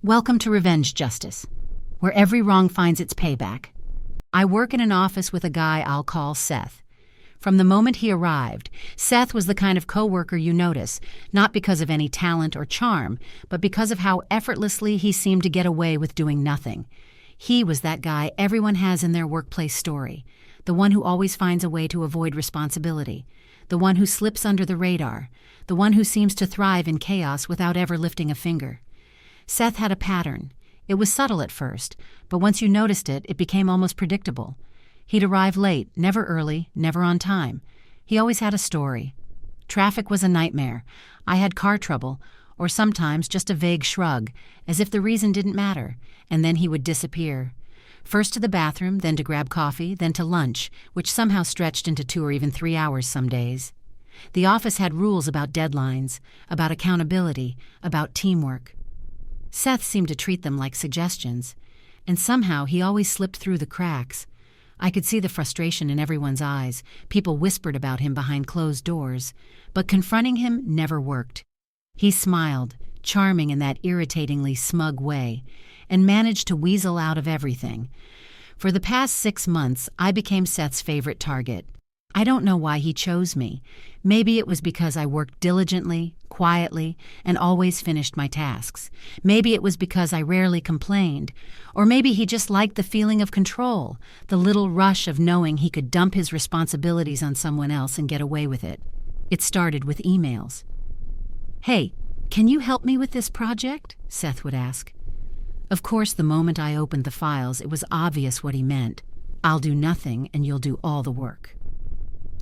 Welcome to Revenge Justice, where every wrong finds its payback. I work in an office with a guy I'll call Seth. From the moment he arrived, Seth was the kind of coworker you notice, not because of any talent or charm, but because of how effortlessly he seemed to get away with doing nothing. He was that guy everyone has in their workplace story, the one who always finds a way to avoid responsibility, the one who slips under the radar, the one who seems to thrive in chaos without ever lifting a finger. Seth had a pattern. It was subtle at first, but once you noticed it, it became almost predictable. He'd arrive late, never early, never on time. He always had a story. Traffic was a nightmare. I had car trouble, or sometimes just a vague shrug, as if the reason didn't matter, and then he would disappear. First to the bathroom, then to grab coffee, then to lunch, which somehow stretched into 2 or even 3 hours some days. The office had rules about deadlines, about accountability, about teamwork. Seth seemed to treat them like suggestions, and somehow he always slipped through the cracks. I could see the frustration in everyone's eyes. People whispered about him behind closed doors, but confronting him never worked. He smiled, charming in that irritatingly smug way, and managed to weasel out of everything. For the past 6 months, I became Seth's favorite target. I don't know why he chose me. Maybe it was because I worked diligently, quietly, and always finished my tasks. Maybe it was because I rarely complained. Or maybe he just liked the feeling of control, the little rush of knowing he could dump his responsibilities on someone else and get away with it. It started with emails. "Hey, can you help me with this project?" Seth would ask. Of course, the moment I opened the files, it was obvious what he meant. "I'll do nothing and you'll do all the work."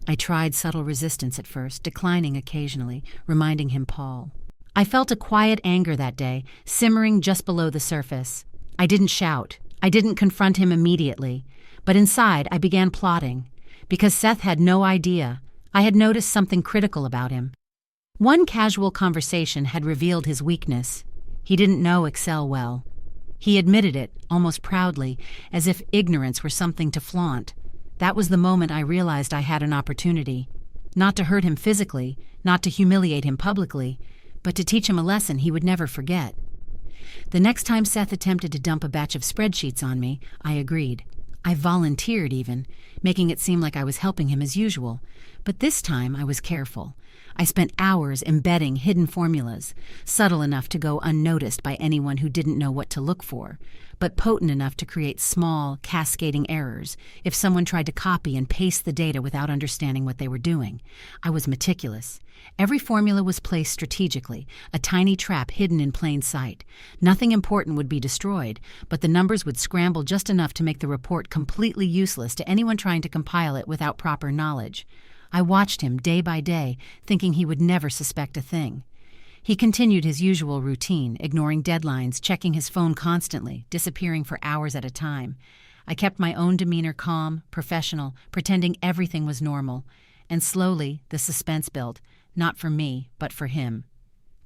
I tried subtle resistance at first, declining occasionally, reminding him Paul. I felt a quiet anger that day, simmering just below the surface. I didn't shout. I didn't confront him immediately. But inside, I began plotting. Because Seth had no idea, I had noticed something critical about him. One casual conversation had revealed his weakness. He didn't know Excel well. He admitted it, almost proudly, as if ignorance were something to flaunt. That was the moment I realized I had an opportunity. Not to hurt him physically, not to humiliate him publicly, but to teach him a lesson he would never forget. The next time Seth attempted to dump a batch of spreadsheets on me, I agreed. I volunteered even, making it seem like I was helping him as usual. But this time I was careful. I spent hours embedding hidden formulas, subtle enough to go unnoticed by anyone who didn't know what to look for, but potent enough to create small, cascading errors if someone tried to copy and paste the data without understanding what they were doing. I was meticulous. Every formula was placed strategically, a tiny trap hidden in plain sight. Nothing important would be destroyed, but the numbers would scramble just enough to make the report completely useless to anyone trying to compile it without proper knowledge. I watched him day by day, thinking he would never suspect a thing. He continued his usual routine, ignoring deadlines, checking his phone constantly, disappearing for hours at a time. I kept my own demeanor calm, professional, pretending everything was normal. And slowly, the suspense built, not for me, but for him.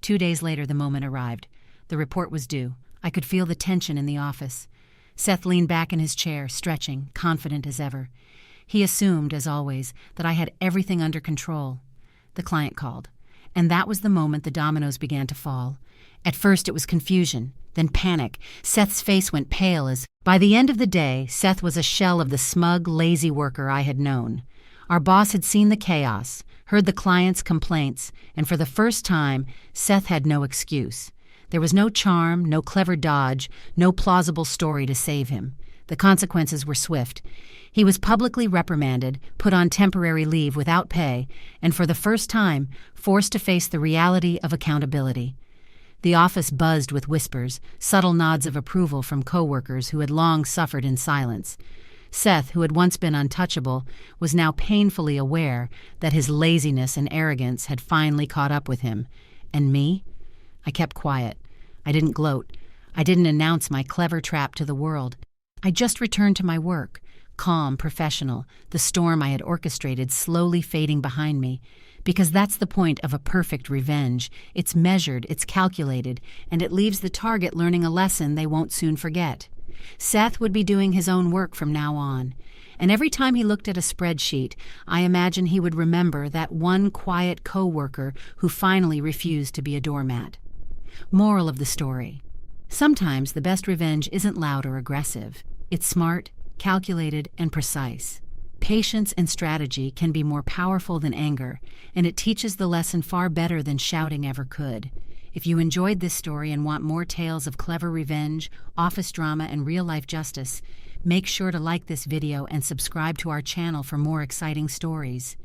2 days later, the moment arrived. The report was due. I could feel the tension in the office. Seth leaned back in his chair, stretching, confident as ever. He assumed, as always, that I had everything under control. The client called, and that was the moment the dominoes began to fall. At first it was confusion, then panic. Seth's face went pale as, by the end of the day, Seth was a shell of the smug, lazy worker I had known. Our boss had seen the chaos, heard the client's complaints, and for the first time, Seth had no excuse. There was no charm, no clever dodge, no plausible story to save him. The consequences were swift. He was publicly reprimanded, put on temporary leave without pay, and for the first time, forced to face the reality of accountability. The office buzzed with whispers, subtle nods of approval from coworkers who had long suffered in silence. Seth, who had once been untouchable, was now painfully aware that his laziness and arrogance had finally caught up with him. And me? I kept quiet. I didn't gloat. I didn't announce my clever trap to the world. I just returned to my work, calm, professional, the storm I had orchestrated slowly fading behind me. Because that's the point of a perfect revenge. It's measured, it's calculated, and it leaves the target learning a lesson they won't soon forget. Seth would be doing his own work from now on. And every time he looked at a spreadsheet, I imagined he would remember that one quiet coworker who finally refused to be a doormat. Moral of the story: Sometimes the best revenge isn't loud or aggressive. It's smart, calculated, and precise. Patience and strategy can be more powerful than anger, and it teaches the lesson far better than shouting ever could. If you enjoyed this story and want more tales of clever revenge, office drama, and real-life justice, make sure to like this video and subscribe to our channel for more exciting stories.